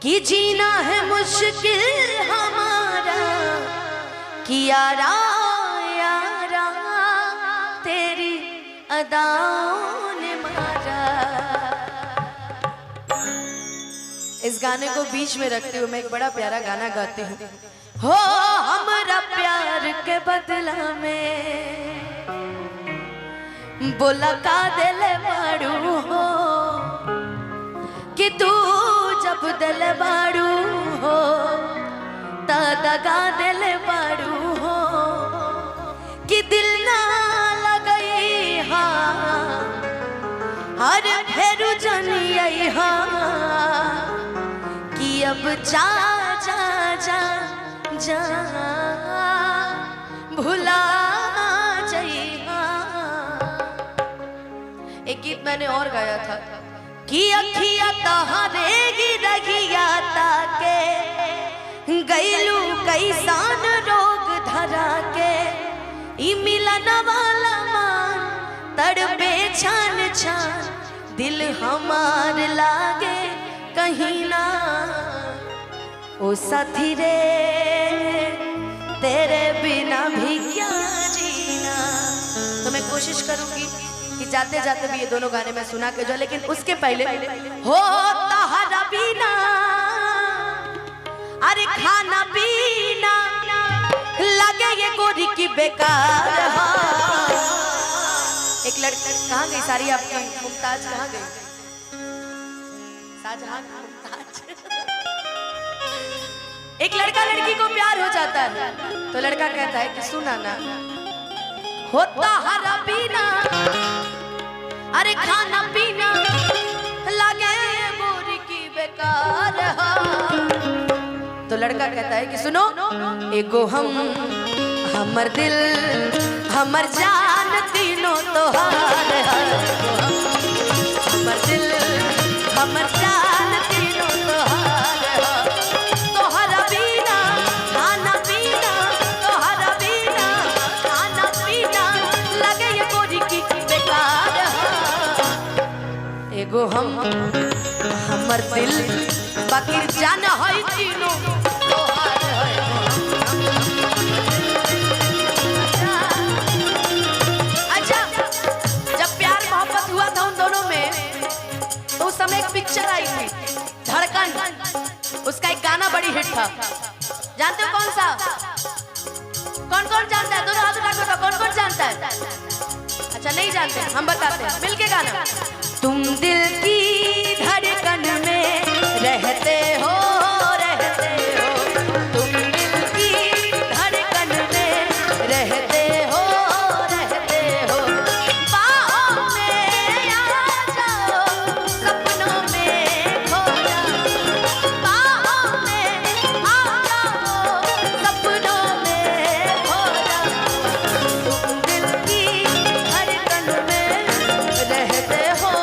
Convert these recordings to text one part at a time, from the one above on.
कि जीना है मुश्किल हमारा कि यारा यारा तेरी अदाओं ने मारा। इस गाने को बीच में रखते हुए मैं एक बड़ा प्यारा गाना गाती हूँ। हो हमारा प्यार के बदला में बोला का दिल बाड़ू हो कि तू जब दिल बाड़ू हो दगा दिल बाड़ू हो कि दिल ना लगई हाँ हर फेरू जनी हाँ कि अब जा जा जा जा भुला जइहा। एक गीत मैंने और गाया था कि अखिया तहारे गिरगिया ताके गईलू कैसान रोग धरा के ई मिलन वाला मान तड़पे छान छान दिल हमार लागे कहीं ना ओ साथी रे तेरे बिना भी क्या जीना। तो मैं कोशिश करूंगी कि जाते जाते भी ये दोनों गाने मैं सुना के जो, लेकिन उसके पहले हो तहरा बिना अरे खाना पीना लगे ये गोरी की बेकार। एक लड़की कहाँ गई सारी आपकी मुमताज कहाँ गई? शाहजहां मुमताज। एक लड़का लड़की को प्यार हो जाता है तो लड़का कहता है कि सुना ना होता हरा पीना अरे खाना पीना लगे गोरी की बेकार। तो लड़का कहता है कि सुनो एगो हमर दिल हमर जान तीनों तोहार हमर दिल हमर जान तीनों तोहार तोहरा बिना खाना पीना तोहरा बिना खाना पीना लगे ये गोरी की बेकार। एगो हमर दिल बाकी जान है तीनों तोहार अच्छा जब प्यार मोहब्बत हुआ था उन दोनों में तो उस समय एक पिक्चर आई थी धड़कन, उसका एक गाना बड़ी हिट था। जानते हो कौन सा? कौन कौन जानता है? दोनों हाथ उठा के कौन कौन जानता है? अच्छा नहीं जानते, हम बताते हैं मिलके गाना। तुम दिल की धड़कन में रहते हो तुम दिल की धड़कन में रहते हो बाहों में आ जाओ सपनों में खो जाओ बाहों में आ जाओ सपनों में खो जाओ तुम दिल की धड़कन में रहते हो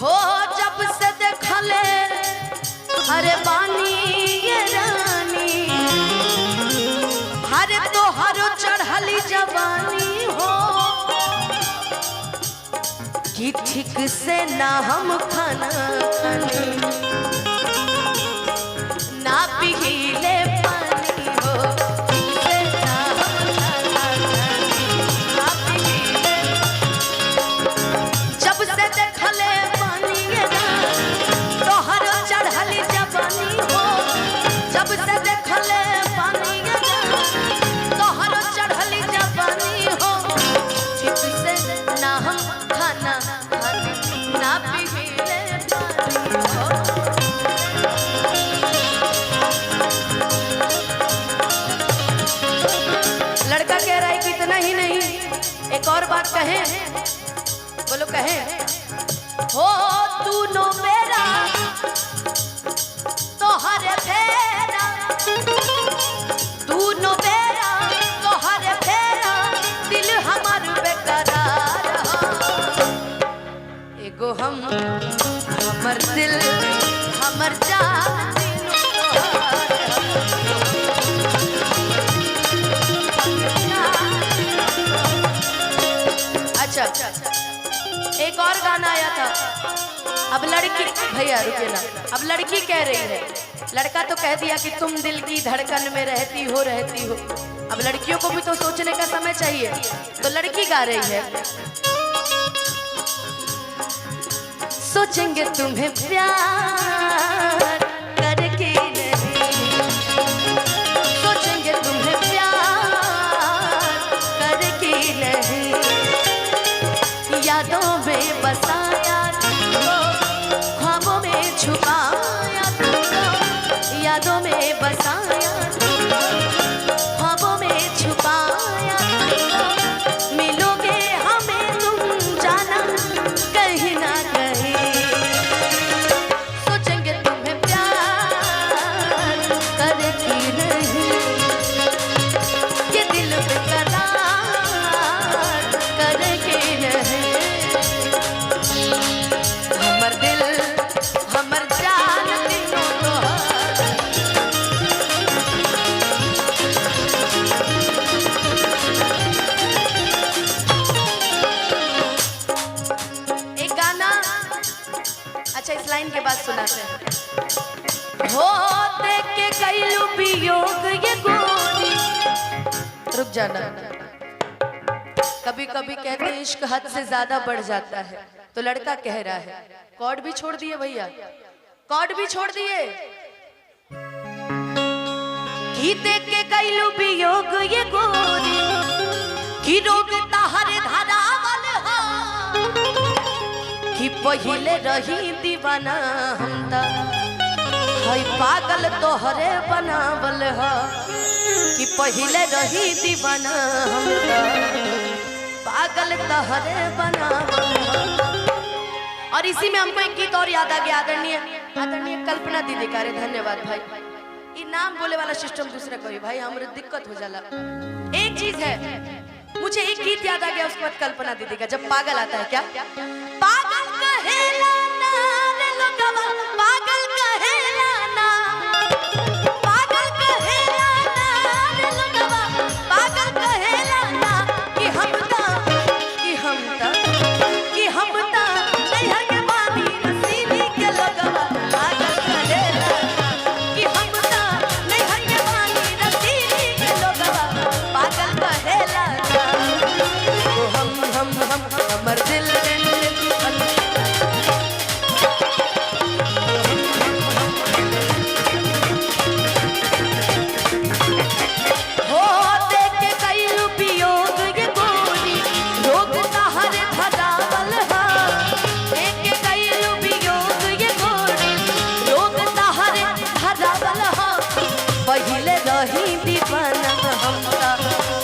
हो जब से देखले अरे बानी ये रानी हरे तो हरो चढ़ली जवानी हो कि ठीक से ना हम खाना खाने ना पीले पानी हो एक और बात कहें, बोलो कहें। हो तू नो मेरा तो हर फेरा तू नो मेरा तो हर फेरा दिल हमार बेकरार एगो हम हमर दिल हमर जान तीनों तोहार। अच्छा एक और गाना आया था। अब लड़की, भैया रुके ना, अब लड़की कह रही है, लड़का तो कह दिया कि तुम दिल की धड़कन में रहती हो रहती हो। अब लड़कियों को भी तो सोचने का समय चाहिए, तो लड़की गा रही है, सोचेंगे तुम्हें प्यार करके नहीं, सोचेंगे तुम्हें प्यार करके नहीं, यादों में बसाया तुमको, ख्वाबों में छुपाया तुमको, यादों में बसाया तुमको, ख्वाबों में छुपाया तुमको, मिलोगे हमें तुम जाना कहीं ना कहीं, सोचेंगे तुम्हें प्यार करके नहीं, ये दिल बेकरार करके नहीं। हमर दिल हमर जान तीनों तोहार। एक गाना, अच्छा इस लाइन के बाद सुनाते हैं। हो देख के कैलू वियोग ये गोरी, रुक जाना, कभी कभी कहते हैं इश्क हद से ज्यादा बढ़ जाता है, तो लड़का कह रहा है, कॉर्ड भी छोड़ दिए भैया, कॉर्ड भी छोड़ दिए, कि देख के कैलू वियोग ये गोरी, कि रोग तहर धरावल हो, कि पहिले रही दीवाना हमदा, हई पागल तोहरे बनावल हो, कि पहिले रही दीवाना हमदा, पागल तोहरे बनावल हो। और इसी में हमको एक गीत और याद आ गया, आदरणीय आदरणीय कल्पना दीदी का, रे धन्यवाद भाई। ये नाम बोले वाला सिस्टम दूसरा कोई भाई, हमारे दिक्कत हो जाला। एक चीज है, मुझे एक गीत याद आ गया, उसके बाद कल्पना दीदी का, जब पागल आता है, क्या पागल कहेला ना रे लोगवा, पागल कहेला ना, पागल कहेला ना रे लोगवा, पागल कहेला ना, कि हम ता नैहर के बानी रसीली के लोगवा, पागल कहेला, कि हम ता नैहर के बानी रसीली के लोगवा, पागल कहेला ना, वो हम हमर दिल हो देख के कैलू वियोग ये गोरी, रोग तहर धरावल हो, देख के कैलू वियोग ये गोरी, रोग तहर धरावल हो, पहिले रही दीवाना हमका,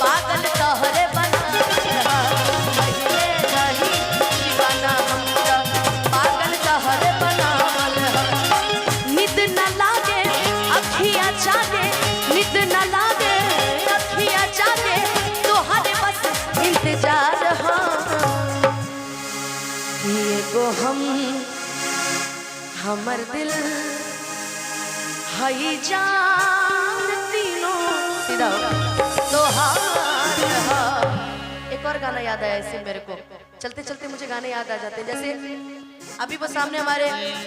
पागल तोहरे बनावल हो, पहिले रही दीवाना हमका, पागल तोहरे बनावल हो, निद न लागे अखियाँ जागे, निद न लागे अखियाँ जागे, तोहरे बस इंतजार हो, कि एगो हमर दिल हई जान तीनों सीधा तोहार हो। एक और गाना याद आया इससे मेरे को, चलते चलते मुझे गाने याद आ जाते हैं, जैसे अभी वो सामने हमारे